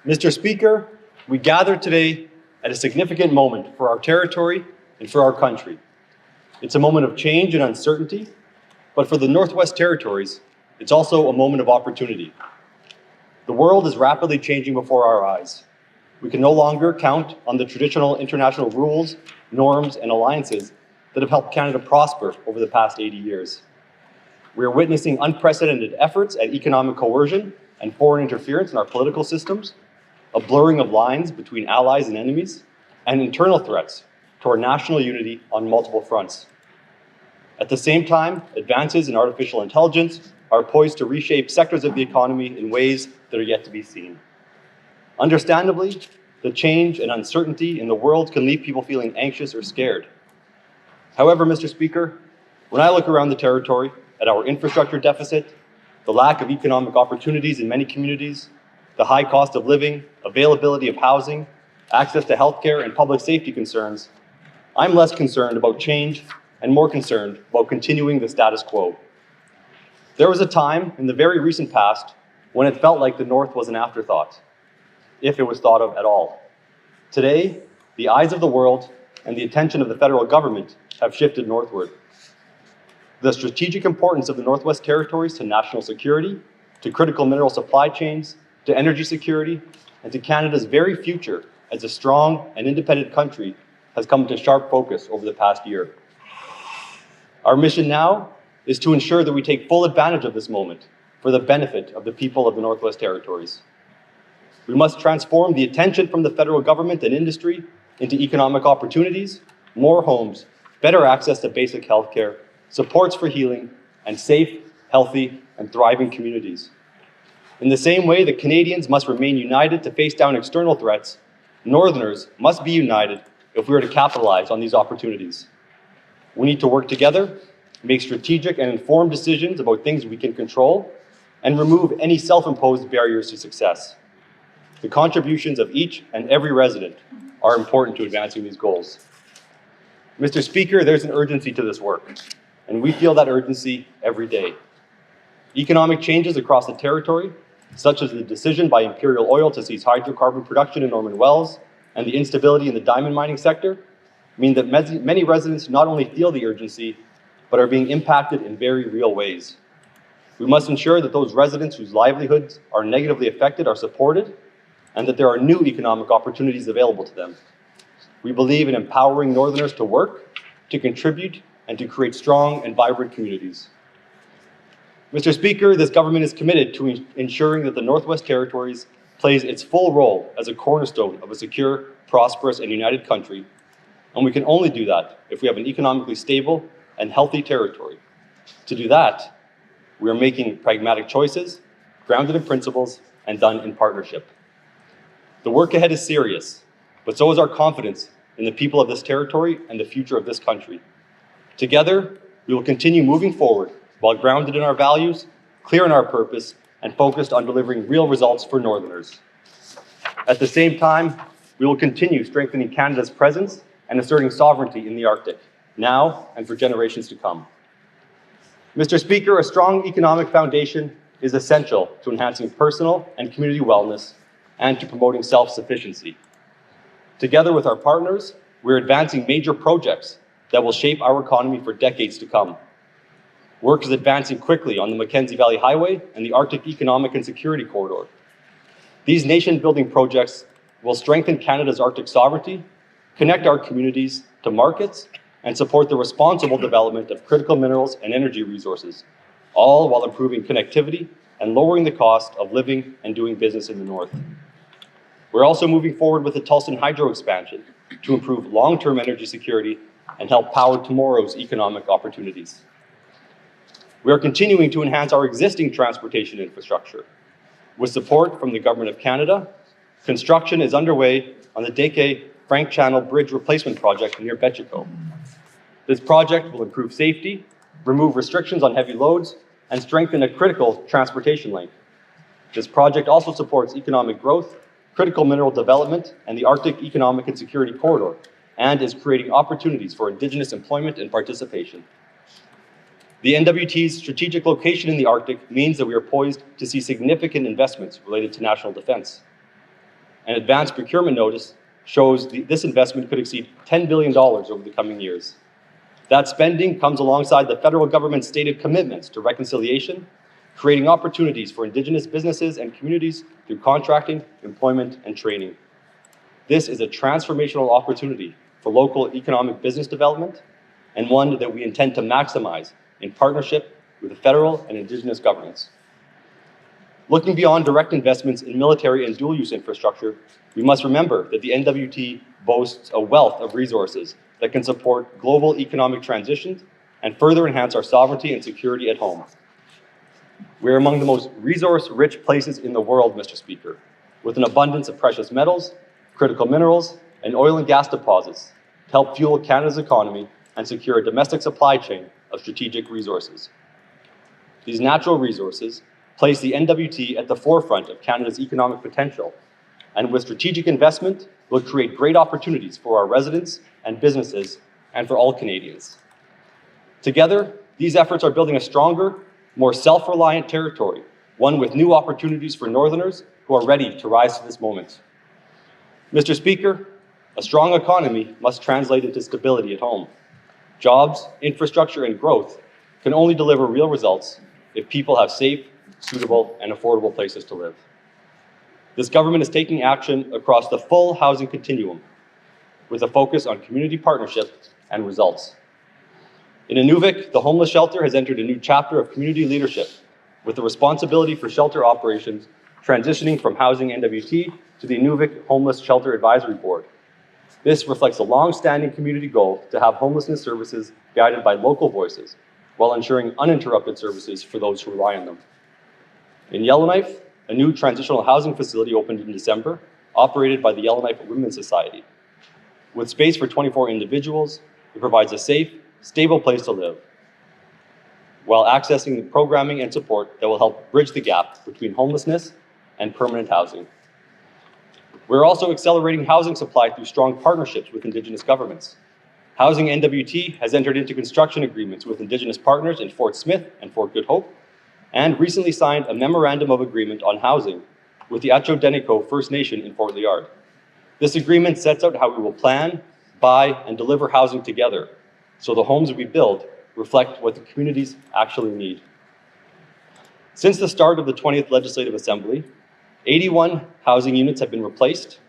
Mr. Speaker, we gather today at a significant moment for our territory and for our country. It's a moment of change and uncertainty, but for the Northwest Territories, it's also a moment of opportunity. The world is rapidly changing before our eyes. We can no longer count on the traditional international rules, norms, and alliances that have helped Canada prosper over the past 80 years. We are witnessing unprecedented efforts at economic coercion and foreign interference in our political systems, a blurring of lines between allies and enemies, and internal threats to our national unity on multiple fronts. At the same time, advances in artificial intelligence are poised to reshape sectors of the economy in ways that are yet to be seen. Understandably, the change and uncertainty in the world can leave people feeling anxious or scared. However, Mr. Speaker, when I look around the territory at our infrastructure deficit, the lack of economic opportunities in many communities, the high cost of living, availability of housing, access to healthcare, and public safety concerns, I'm less concerned about change and more concerned about continuing the status quo. There was a time in the very recent past when it felt like the North was an afterthought, if it was thought of at all. Today, the eyes of the world and the attention of the federal government have shifted northward. The strategic importance of the Northwest Territories to national security, to critical mineral supply chains, to energy security, and to Canada's very future as a strong and independent country has come into sharp focus over the past year. Our mission now is to ensure that we take full advantage of this moment for the benefit of the people of the Northwest Territories. We must transform the attention from the federal government and industry into economic opportunities, more homes, better access to basic health care, supports for healing, and safe, healthy, and thriving communities. In the same way that Canadians must remain united to face down external threats, Northerners must be united if we are to capitalize on these opportunities. We need to work together, make strategic and informed decisions about things we can control, and remove any self-imposed barriers to success. The contributions of each and every resident are important to advancing these goals. Mr. Speaker, there's an urgency to this work, and we feel that urgency every day. Economic changes across the territory, such as the decision by Imperial Oil to cease hydrocarbon production in Norman Wells and the instability in the diamond mining sector, mean that many residents not only feel the urgency, but are being impacted in very real ways. We must ensure that those residents whose livelihoods are negatively affected are supported, and that there are new economic opportunities available to them. We believe in empowering Northerners to work, to contribute, and to create strong and vibrant communities. Mr. Speaker, this government is committed to ensuring that the Northwest Territories plays its full role as a cornerstone of a secure, prosperous, and united country, and we can only do that if we have an economically stable and healthy territory. To do that, we are making pragmatic choices, grounded in principles, and done in partnership. The work ahead is serious, but so is our confidence in the people of this territory and the future of this country. Together, we will continue moving forward while grounded in our values, clear in our purpose, and focused on delivering real results for Northerners. At the same time, we will continue strengthening Canada's presence and asserting sovereignty in the Arctic, now and for generations to come. Mr. Speaker, a strong economic foundation is essential to enhancing personal and community wellness and to promoting self-sufficiency. Together with our partners, we're advancing major projects that will shape our economy for decades to come. Work is advancing quickly on the Mackenzie Valley Highway and the Arctic Economic and Security Corridor. These nation-building projects will strengthen Canada's Arctic sovereignty, connect our communities to markets, and support the responsible development of critical minerals and energy resources, all while improving connectivity and lowering the cost of living and doing business in the North. We're also moving forward with the Tulsan Hydro expansion to improve long-term energy security and help power tomorrow's economic opportunities. We are continuing to enhance our existing transportation infrastructure. With support from the Government of Canada, construction is underway on the Deke-Frank Channel Bridge Replacement Project near Betchico. This project will improve safety, remove restrictions on heavy loads, and strengthen a critical transportation link. This project also supports economic growth, critical mineral development, and the Arctic Economic and Security Corridor, and is creating opportunities for Indigenous employment and participation. The NWT's strategic location in the Arctic means that we are poised to see significant investments related to national defense. An advanced procurement notice shows this investment could exceed $10 billion over the coming years. That spending comes alongside the federal government's stated commitments to reconciliation, creating opportunities for Indigenous businesses and communities through contracting, employment, and training. This is a transformational opportunity for local economic business development and one that we intend to maximize in partnership with the federal and Indigenous governments. Looking beyond direct investments in military and dual-use infrastructure, we must remember that the NWT boasts a wealth of resources that can support global economic transitions and further enhance our sovereignty and security at home. We're among the most resource-rich places in the world, Mr. Speaker, with an abundance of precious metals, critical minerals, and oil and gas deposits to help fuel Canada's economy and secure a domestic supply chain of strategic resources. These natural resources place the NWT at the forefront of Canada's economic potential, and with strategic investment, will create great opportunities for our residents and businesses and for all Canadians. Together, these efforts are building a stronger, more self-reliant territory, one with new opportunities for Northerners who are ready to rise to this moment. Mr. Speaker, a strong economy must translate into stability at home. Jobs, infrastructure, and growth can only deliver real results if people have safe, suitable, and affordable places to live. This government is taking action across the full housing continuum with a focus on community partnership and results. In Inuvik, the homeless shelter has entered a new chapter of community leadership with the responsibility for shelter operations transitioning from Housing NWT to the Inuvik Homeless Shelter Advisory Board. This reflects a long-standing community goal to have homelessness services guided by local voices while ensuring uninterrupted services for those who rely on them. In Yellowknife, a new transitional housing facility opened in December, operated by the Yellowknife Women's Society. With space for 24 individuals, it provides a safe, stable place to live, while accessing the programming and support that will help bridge the gap between homelessness and permanent housing. We're also accelerating housing supply through strong partnerships with Indigenous governments. Housing NWT has entered into construction agreements with Indigenous partners in Fort Smith and Fort Good Hope, and recently signed a memorandum of agreement on housing with the Acho-Denico First Nation in Fort Liard. This agreement sets out how we will plan, buy, and deliver housing together, so the homes we build reflect what the communities actually need. Since the start of the 20th Legislative Assembly, 81 housing units have been replaced.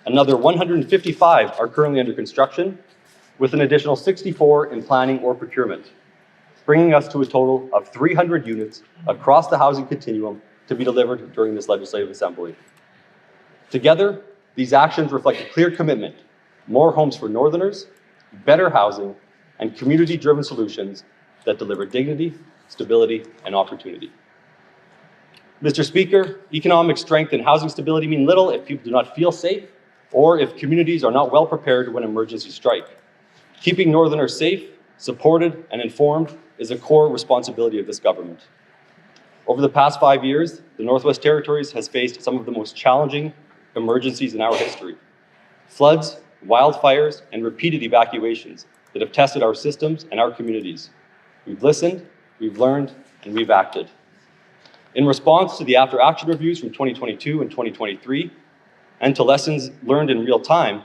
Another 155 are currently under construction, with an additional 64 in planning or procurement, bringing us to a total of 300 units across the housing continuum to be delivered during this Legislative Assembly. Together, these actions reflect a clear commitment: more homes for Northerners, better housing, and community-driven solutions that deliver dignity, stability, and opportunity. Mr. Speaker, economic strength and housing stability mean little if people do not feel safe or if communities are not well prepared when emergencies strike. Keeping Northerners safe, supported, and informed is a core responsibility of this government. Over the past 5 years, the Northwest Territories has faced some of the most challenging emergencies in our history: floods, wildfires, and repeated evacuations that have tested our systems and our communities. We've listened, we've learned, and we've acted. In response to the after-action reviews from 2022 and 2023, and to lessons learned in real time,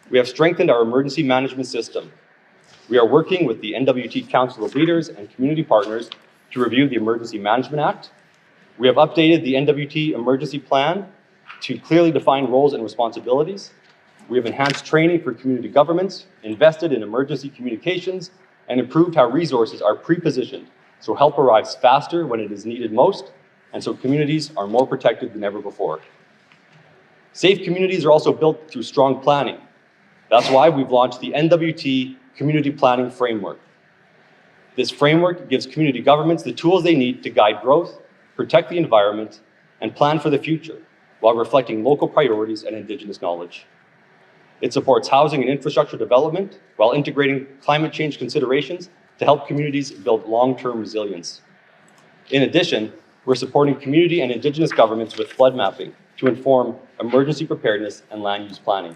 we have strengthened our emergency management system. We are working with the NWT Council of Leaders and community partners to review the Emergency Management Act. We have updated the NWT Emergency Plan to clearly define roles and responsibilities. We have enhanced training for community governments, invested in emergency communications, and improved how resources are pre-positioned so help arrives faster when it is needed most, and so communities are more protected than ever before. Safe communities are also built through strong planning. That's why we've launched the NWT Community Planning Framework. This framework gives community governments the tools they need to guide growth, protect the environment, and plan for the future while reflecting local priorities and Indigenous knowledge. It supports housing and infrastructure development while integrating climate change considerations to help communities build long-term resilience. In addition, we're supporting community and Indigenous governments with flood mapping to inform emergency preparedness and land use planning.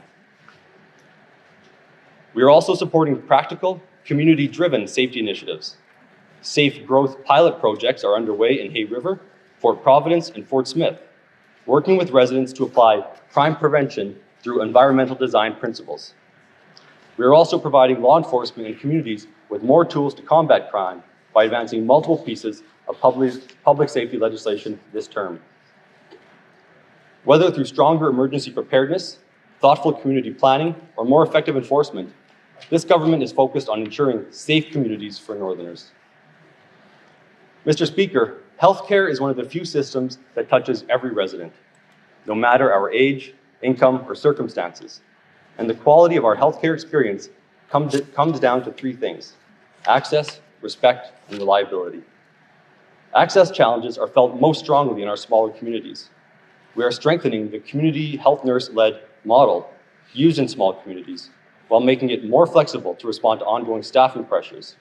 We are also supporting practical, community-driven safety initiatives. Safe growth pilot projects are underway in Hay River, Fort Providence, and Fort Smith. working with residents to apply crime prevention through environmental design principles. We are also providing law enforcement and communities with more tools to combat crime by advancing multiple pieces of public safety legislation this term. Whether through stronger emergency preparedness, thoughtful community planning, or more effective enforcement, this government is focused on ensuring safe communities for Northerners. Mr. Speaker, healthcare is one of the few systems that touches every resident, no matter our age, income, or circumstances. And the quality of our healthcare experience comes down to three things: access, respect, and reliability. Access challenges are felt most strongly in our smaller communities. We are strengthening the community health nurse-led model used in small communities while making it more flexible to respond to ongoing staffing pressures.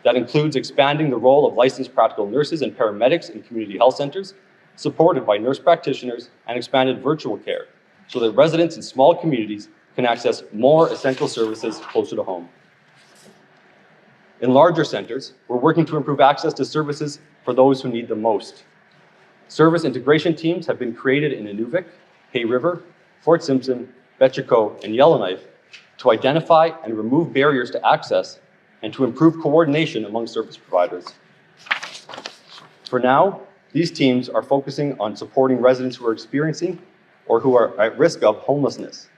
That includes expanding the role of licensed practical nurses and paramedics in community health centers, supported by nurse practitioners and expanded virtual care, so that residents in small communities can access more essential services closer to home. In larger centers, we're working to improve access to services for those who need them most. Service integration teams have been created in Inuvik, Hay River, Fort Simpson, Betchaco, and Yellowknife to identify and remove barriers to access and to improve coordination among service providers. For now, these teams are focusing on supporting residents who are experiencing or who are at risk of homelessness.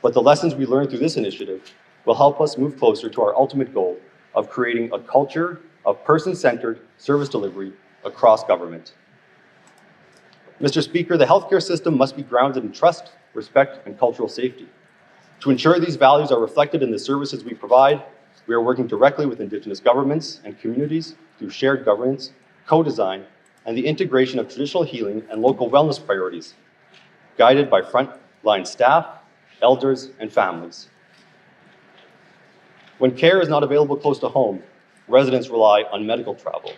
But the lessons we learned through this initiative will help us move closer to our ultimate goal of creating a culture of person-centered service delivery across government. Mr. Speaker, the healthcare system must be grounded in trust, respect, and cultural safety. To ensure these values are reflected in the services we provide, we are working directly with Indigenous governments and communities through shared governance, co-design, and the integration of traditional healing and local wellness priorities, guided by frontline staff, elders, and families. When care is not available close to home, residents rely on medical travel.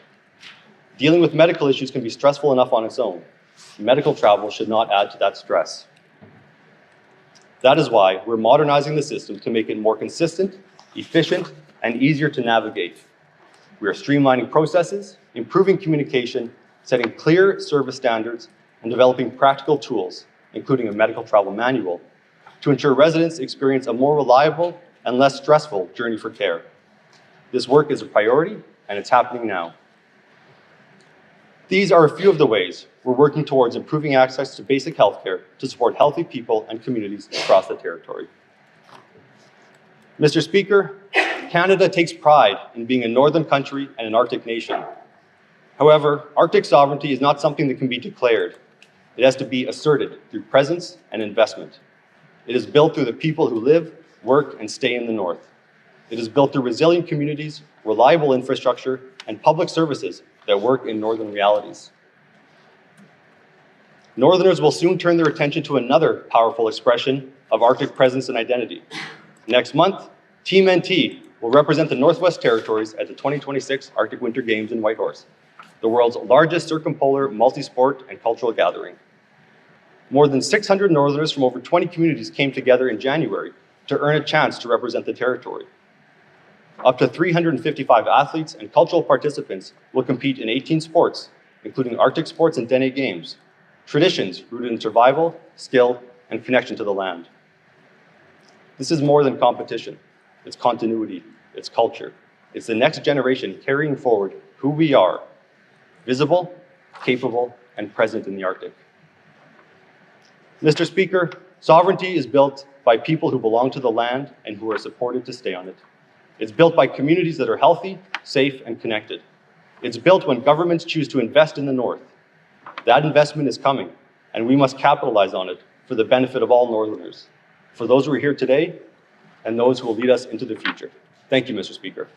Dealing with medical issues can be stressful enough on its own. Medical travel should not add to that stress. That is why we're modernizing the system to make it more consistent, efficient, and easier to navigate. We are streamlining processes, improving communication, setting clear service standards, and developing practical tools, including a medical travel manual, to ensure residents experience a more reliable and less stressful journey for care. This work is a priority, and it's happening now. These are a few of the ways we're working towards improving access to basic healthcare to support healthy people and communities across the territory. Mr. Speaker, Canada takes pride in being a northern country and an Arctic nation. However, Arctic sovereignty is not something that can be declared. It has to be asserted through presence and investment. It is built through the people who live, work, and stay in the North. It is built through resilient communities, reliable infrastructure, and public services that work in northern realities. Northerners will soon turn their attention to another powerful expression of Arctic presence and identity. Next month, Team NT will represent the Northwest Territories at the 2026 Arctic Winter Games in Whitehorse, the world's largest circumpolar multi-sport and cultural gathering. More than 600 Northerners from over 20 communities came together in January to earn a chance to represent the territory. Up to 355 athletes and cultural participants will compete in 18 sports, including Arctic sports and Dene Games, traditions rooted in survival, skill, and connection to the land. This is more than competition. It's continuity, it's culture. It's the next generation carrying forward who we are, visible, capable, and present in the Arctic. Mr. Speaker, sovereignty is built by people who belong to the land and who are supported to stay on it. It's built by communities that are healthy, safe, and connected. It's built when governments choose to invest in the North. That investment is coming, and we must capitalize on it for the benefit of all Northerners, for those who are here today and those who will lead us into the future. Thank you, Mr. Speaker.